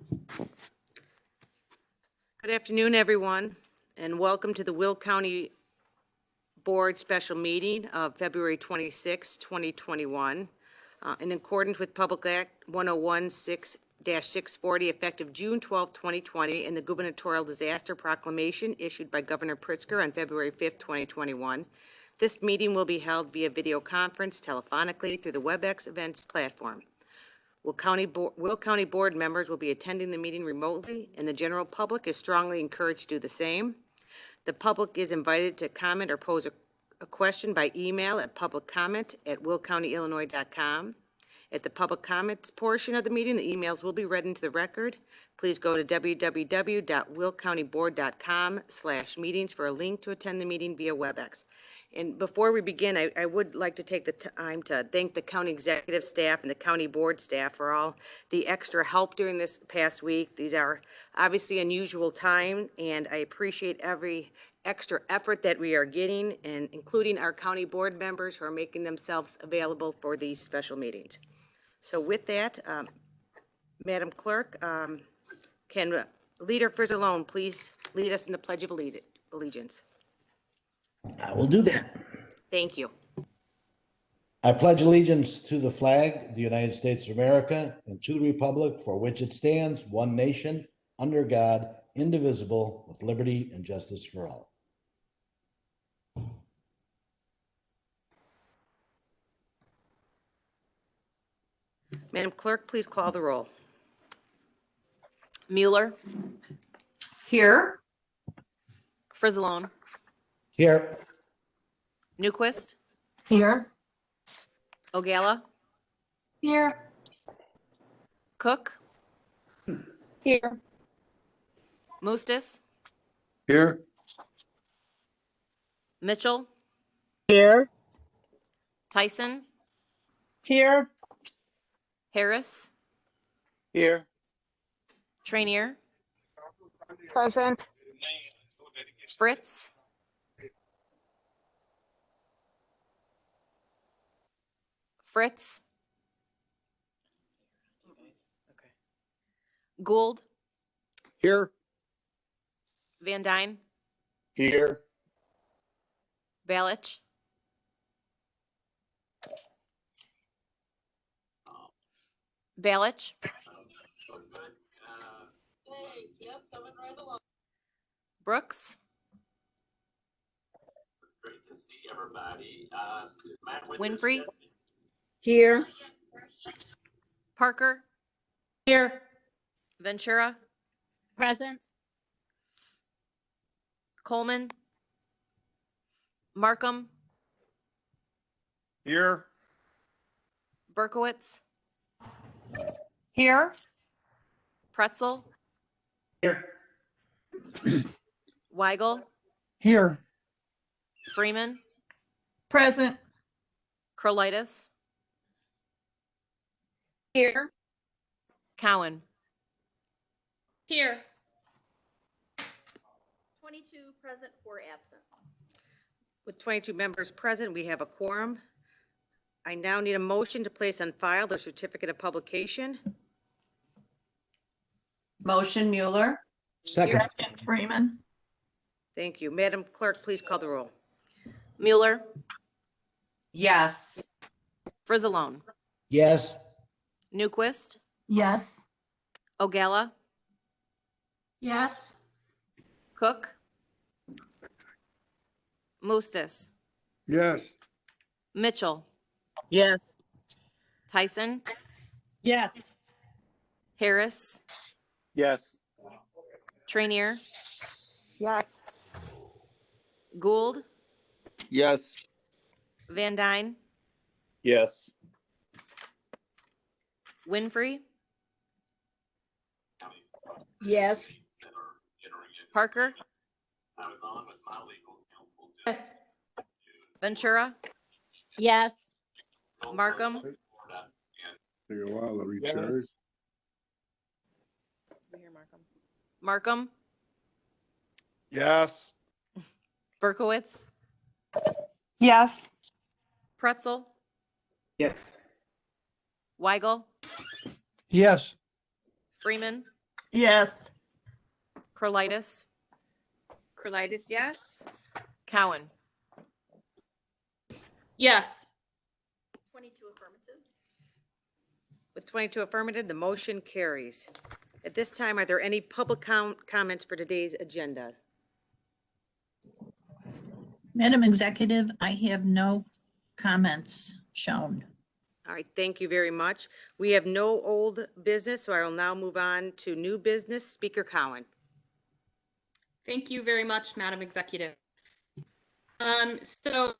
Good afternoon, everyone, and welcome to the Will County Board Special Meeting of February 26, 2021. In accordance with Public Act 101-6-640, effective June 12, 2020, and the Gubernatorial Disaster Proclamation issued by Governor Pritzker on February 5, 2021, this meeting will be held via video conference telephonically through the WebEx events platform. Will County Board members will be attending the meeting remotely, and the general public is strongly encouraged to do the same. The public is invited to comment or pose a question by email at publiccomment@willcountyillinois.com. At the public comments portion of the meeting, the emails will be read into the record. Please go to www.willcountyboard.com/meetings for a link to attend the meeting via WebEx. And before we begin, I would like to take the time to thank the county executive staff and the county board staff for all the extra help during this past week. These are obviously unusual time, and I appreciate every extra effort that we are getting, and including our county board members who are making themselves available for these special meetings. So with that, Madam Clerk, can Leader Frizzalone please lead us in the Pledge of Allegiance? I will do that. Thank you. I pledge allegiance to the flag of the United States of America and to the republic for which it stands, one nation, under God, indivisible, with liberty and justice for all. Madam Clerk, please call the roll. Mueller, Here. Frizzalone, Here. Newquist, Here. Ogala, Here. Cook, Here. Mustis, Here. Mitchell, Here. Tyson, Here. Harris, Here. Trainier, Present. Fritz, Gould, Here. Van Dyne, Here. Balich, Brooks, Great to see everybody. Winfrey, Here. Parker, Here. Ventura, Present. Coleman, Markham, Here. Berkowitz, Here. Pretzel, Here. Weigel, Here. Freeman, Present. Crolitis, Here. Cowan. Here. 22 present, 4 absent. With 22 members present, we have a quorum. I now need a motion to place on file the certificate of publication. Motion Mueller. Second. Freeman. Thank you. Madam Clerk, please call the roll. Mueller, Yes. Frizzalone, Yes. Newquist, Yes. Ogala, Yes. Cook, Mustis, Yes. Mitchell, Yes. Tyson, Yes. Harris, Yes. Trainier, Yes. Gould, Yes. Van Dyne, Yes. Winfrey, Yes. Parker, I was on with my legal counsel. Yes. Ventura, Yes. Markham, Take a while to recharge. Markham, Yes. Berkowitz, Yes. Pretzel, Yes. Weigel, Yes. Freeman, Yes. Curlitis, Colitis, yes. Cowan. Yes. 22 affirmative. With 22 affirmative, the motion carries. At this time, are there any public comments for today's agenda? Madam Executive, I have no comments shown. All right, thank you very much. We have no old business, so I will now move on to new business. Speaker Cowan. Thank you very much, Madam Executive. So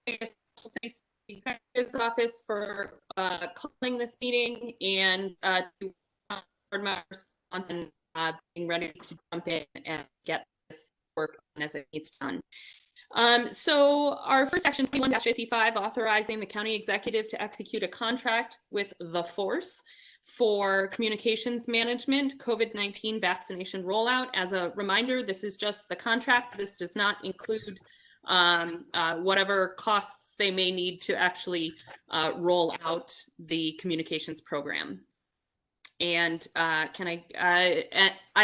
I guess thanks to the Executive's Office for calling this meeting and to board member response and being ready to jump in and get this work done as it needs done. So our first action, 21-55, authorizing the county executive to execute a contract with The Force for communications management, COVID-19 vaccination rollout. As a reminder, this is just the contract. This does not include whatever costs they may need to actually roll out the communications program. And I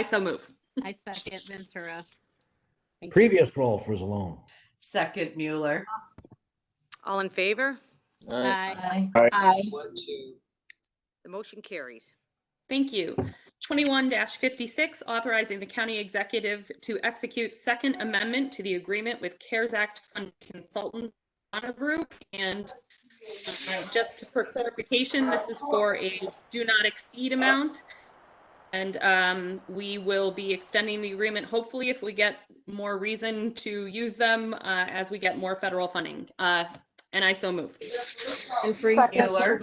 so move. I second Ventura. Previous role for Zalone. Second Mueller. All in favor? Aye. Aye. The motion carries. Thank you. 21-56, authorizing the county executive to execute second amendment to the agreement with CARES Act Fund Consultant Honor Group. And just for clarification, this is for a do not exceed amount. And we will be extending the agreement, hopefully, if we get more reason to use them as we get more federal funding. And I so move. And Freeze Mueller.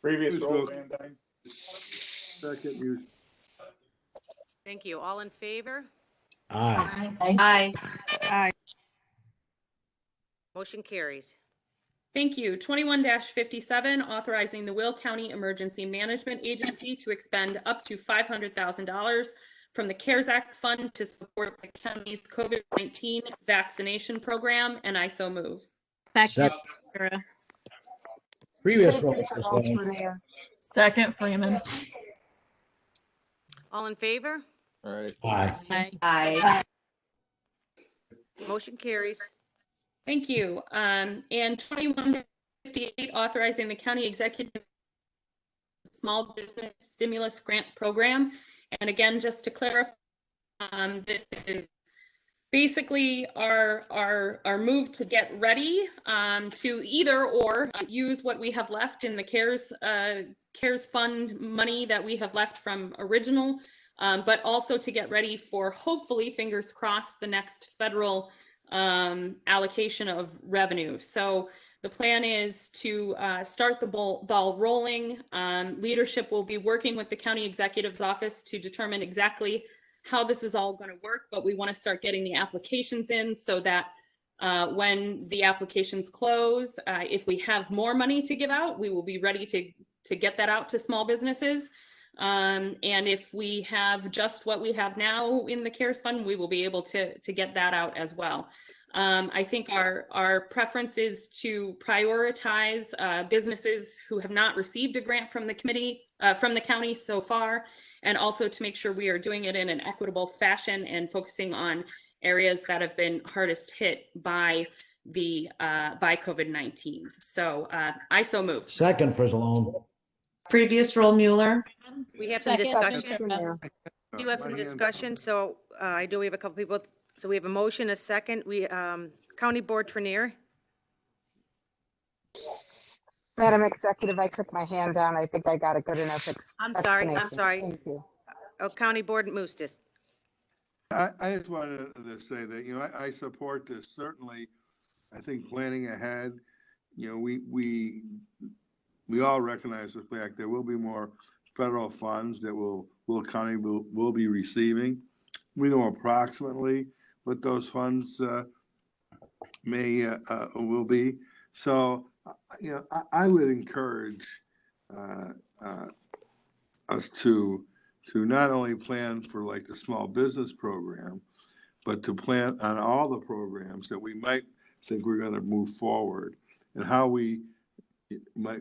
Previous role, Van Dyne. Second, Muse. Thank you. All in favor? Aye. Aye. Aye. Motion carries. Thank you. 21-57, authorizing the Will County Emergency Management Agency to expend up to $500,000 from the CARES Act Fund to support the county's COVID-19 vaccination program, and I so move. Second. Ventura. Previous role for Zalone. Second Freeman. All in favor? Aye. Aye. Aye. Motion carries. Thank you. And 21-58, authorizing the county executive small business stimulus grant program. And again, just to clarify, this is basically our move to get ready to either or use what we have left in the CARES fund money that we have left from original, but also to get ready for, hopefully, fingers crossed, the next federal allocation of revenue. So the plan is to start the ball rolling. Leadership will be working with the county executive's office to determine exactly how this is all going to work, but we want to start getting the applications in so that when the applications close, if we have more money to give out, we will be ready to get that out to small businesses. And if we have just what we have now in the CARES fund, we will be able to get that out as well. I think our preference is to prioritize businesses who have not received a grant from the committee, from the county so far, and also to make sure we are doing it in an equitable fashion and focusing on areas that have been hardest hit by by COVID-19. So I so move. Second for Zalone. Previous role Mueller. We have some Second. discussion. We do have some discussion, so we have a couple people. So we have a motion, a second. We County Board Trenier. Madam Executive, I took my hand down. I think I got a good enough I'm sorry. explanation. Thank you. Oh, County Board Mustis. I just wanted to say that, I support this. Certainly, I think planning ahead, we all recognize the fact there will be more federal funds that Will County will be receiving. We know approximately what those funds will be. So, I would encourage us to not only plan for like the small business program, but to plan on all the programs that we might think we're going to move forward and how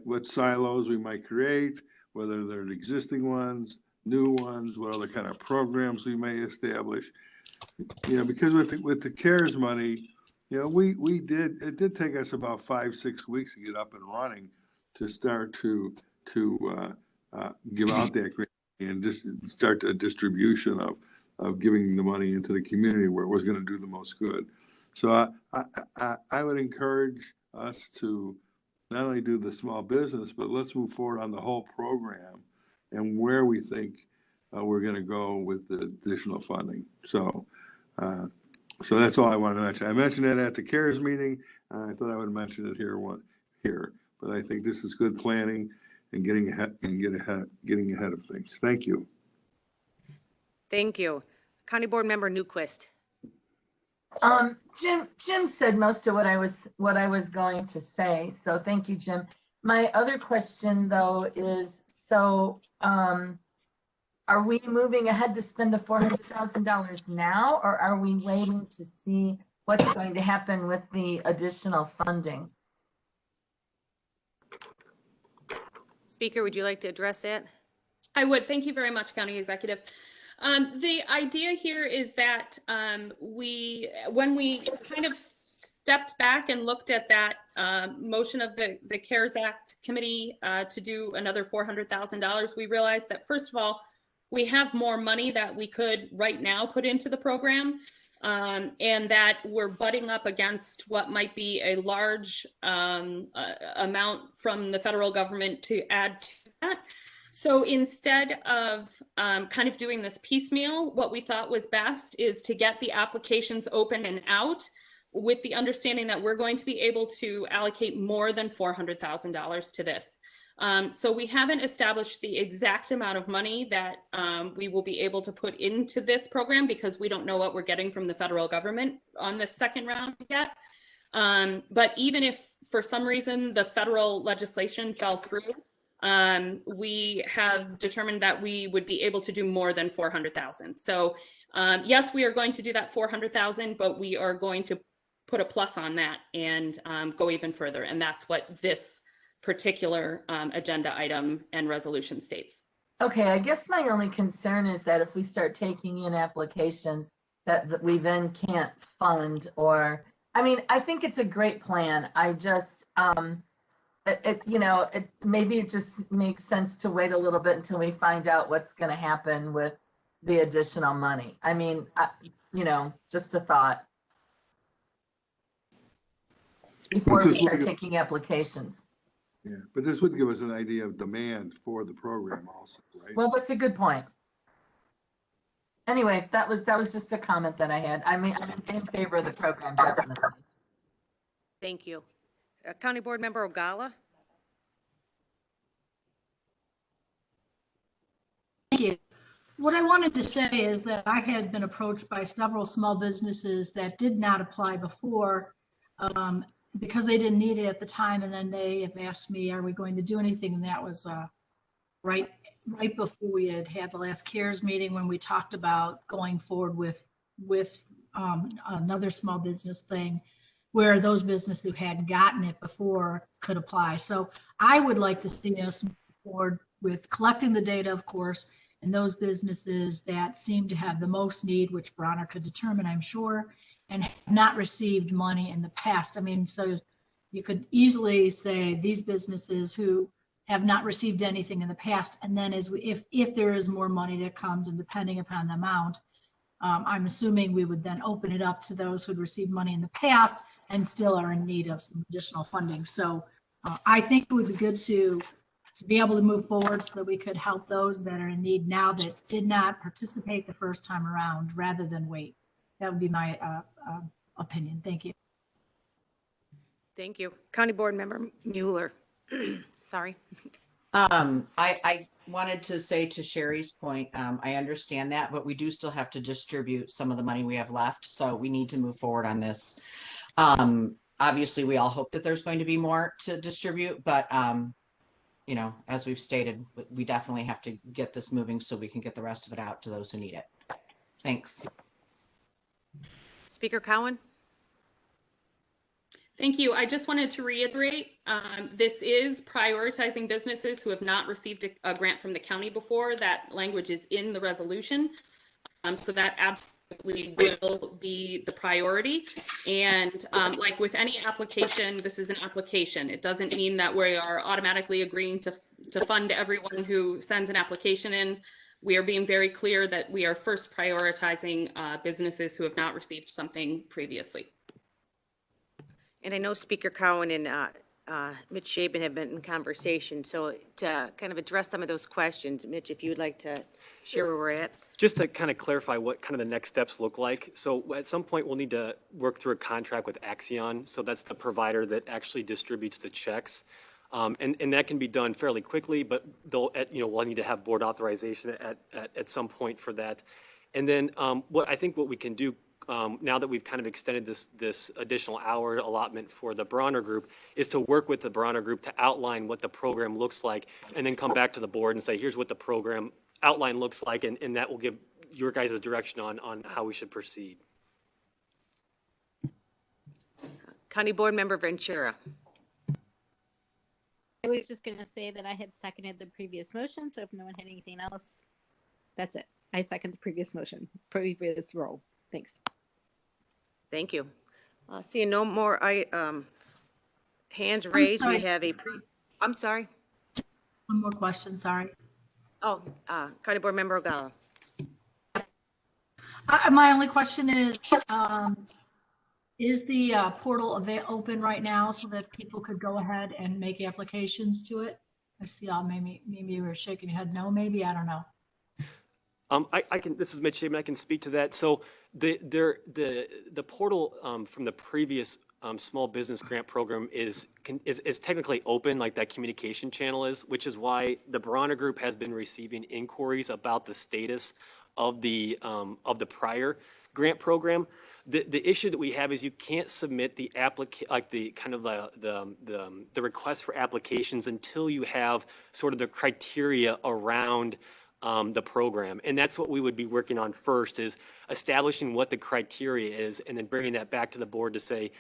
what silos we might create, whether they're existing ones, new ones, what other kind of programs we may establish. You know, because with the CARES money, you know, it did take us about 5-6 weeks to get up and running to start to give out that grant and just start the distribution of giving the money into the community where it was going to do the most good. So I would encourage us to not only do the small business, but let's move forward on the whole program and where we think we're going to go with the additional funding. So that's all I wanted to mention. I mentioned it at the CARES meeting. I thought I would mention it here, but I think this is good planning and getting ahead of things. Thank you. Thank you. County Board Member Newquist. Jim said most of what I was going to say. So thank you, Jim. My other question though is, so are we moving ahead to spend the $400,000 now, or are we waiting to see what's going to happen with the additional funding? Speaker, would you like to address that? I would. Thank you very much, County Executive. The idea here is that when we kind of stepped back and looked at that motion of the CARES Act committee to do another $400,000, we realized that, first of all, we have more money that we could right now put into the program, and that we're butting up against what might be a large amount from the federal government to add to that. So instead of kind of doing this piecemeal, what we thought was best is to get the applications open and out with the understanding that we're going to be able to allocate more than $400,000 to this. So we haven't established the exact amount of money that we will be able to put into this program because we don't know what we're getting from the federal government on the second round yet. But even if for some reason the federal legislation fell through, we have determined that we would be able to do more than 400,000. So yes, we are going to do that 400,000, but we are going to put a plus on that and go even further. And that's what this particular agenda item and resolution states. Okay, I guess my only concern is that if we start taking in applications that we then can't fund, or, I mean, I think it's a great plan. I just, maybe it just makes sense to wait a little bit until we find out what's going to happen with the additional money. I mean, just a thought before we start taking applications. Yeah, but this would give us an idea of demand for the program also, right? Well, that's a good point. Anyway, that was just a comment that I had. I mean, I'm in favor of the program, definitely. Thank you. County Board Member Ogala. Thank you. What I wanted to say is that I had been approached by several small businesses that did not apply before because they didn't need it at the time, and then they have asked me, are we going to do anything? And that was right before we had the last CARES meeting, when we talked about going forward with another small business thing where those businesses who had gotten it before could apply. So I would like to see us move forward with collecting the data, of course, and those businesses that seem to have the most need, which Bronner could determine, I'm sure, and have not received money in the past. I mean, so you could easily say these businesses who have not received anything in the past, and then if there is more money that comes, and depending upon the amount, I'm assuming we would then open it up to those who had received money in the past and still are in need of some additional funding. So I think it would be good to be able to move forward so that we could help those that are in need now that did not participate the first time around, rather than wait. That would be my opinion. Thank you. Thank you. County Board Member Mueller. Sorry. I wanted to say, to Sherry's point, I understand that, but we do still have to distribute some of the money we have left. So we need to move forward on this. Obviously, we all hope that there's going to be more to distribute, but as we've stated, we definitely have to get this moving so we can get the rest of it out to those who need it. Thanks. Speaker Cowan. Thank you. I just wanted to reiterate, this is prioritizing businesses who have not received a grant from the county before. That language is in the resolution. So that absolutely will be the priority. And like with any application, this is an application. It doesn't mean that we are automatically agreeing to fund everyone who sends an application in. We are being very clear that we are first prioritizing businesses who have not received something previously. And I know Speaker Cowan and Mitch Shaban have been in conversation, so to kind of address some of those questions, Mitch, if you would like to share where we're at. Just to kind of clarify what kind of the next steps look like. So at some point, we'll need to work through a contract with Axion. So that's the provider that actually distributes the checks. And that can be done fairly quickly, but they'll, we'll need to have board authorization at some point for that. And then what we can do now that we've kind of extended this additional hour allotment for the Bronner Group is to work with the Bronner Group to outline what the program looks like, and then come back to the board and say, here's what the program outline looks like, and that will give your guys' direction on how we should proceed. County Board Member Ventura. I was just going to say that I had seconded the previous motion, so if no one had anything else, that's it. I second the previous motion, previous roll. Thanks. Thank you. Seeing no more hands raised, we have I'm sorry. One more question, sorry. Oh, County Board Member Ogalla. My only question is the portal open right now so that people could go ahead and make applications to it? I see y'all maybe you were shaking your head no, maybe, I don't know. I can. This is Mitch Shaban. I can speak to that. So the portal from the previous small business grant program is technically open, like that communication channel is, which is why the Bronner Group has been receiving inquiries about the status of the prior grant program. The issue that we have is you can't submit the the request for applications until you have sort of the criteria around the program. And that's what we would be working on first, is establishing what the criteria is and then bringing that back to the board to say,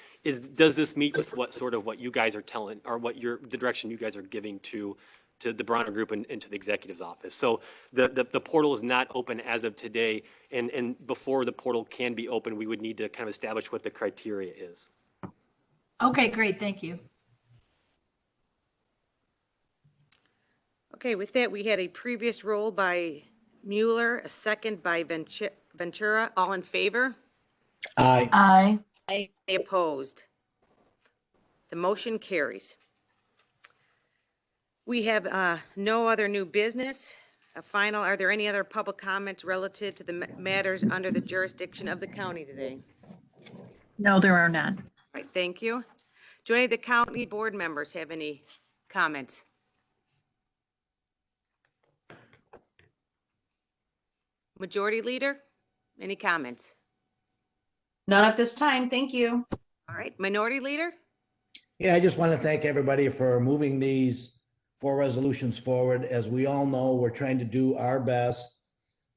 does this meet with what you guys are telling, or the direction you guys are giving to the Bronner Group and to the executive's office. So the portal is not open as of today. And before the portal can be open, we would need to kind of establish what the criteria is. Okay, great. Thank you. Okay, with that, we had a previous roll by Mueller, a second by Ventura. All in favor? Aye. Aye. Any opposed? The motion carries. We have no other new business. Are there any other public comments relative to the matters under the jurisdiction of the county today? No, there are none. All right, thank you. Do any of the county board members have any comments? Majority Leader, any comments? None at this time. Thank you. All right, Minority Leader? Yeah, I just want to thank everybody for moving these 4 resolutions forward. As we all know, we're trying to do our best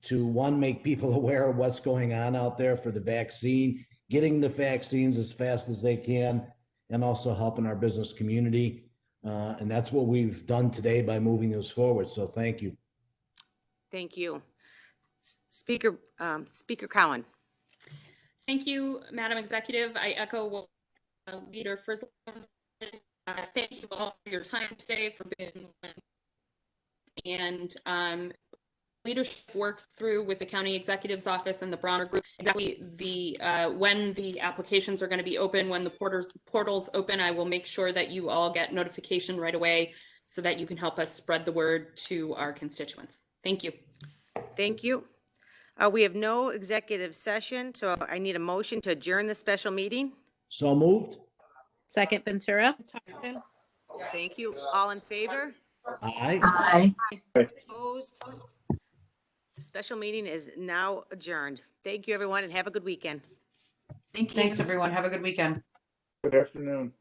to, one, make people aware of what's going on out there for the vaccine, getting the vaccines as fast as they can, and also helping our business community. And that's what we've done today by moving those forward. So thank you. Thank you. Speaker Cowan. Thank you, Madam Executive. I echo what Leader Frizzle said. Thank you all for your time today, for being, and leadership works through with the County Executive's Office and the Bronner Group exactly when the applications are going to be open, when the portals open. I will make sure that you all get notification right away so that you can help us spread the word to our constituents. Thank you. Thank you. We have no executive session, so I need a motion to adjourn the special meeting. So moved. Second, Ventura. Thank you. All in favor? Aye. Aye. Opposed? The special meeting is now adjourned. Thank you, everyone, and have a good weekend. Thank you. Thanks, everyone. Have a good weekend. Good afternoon.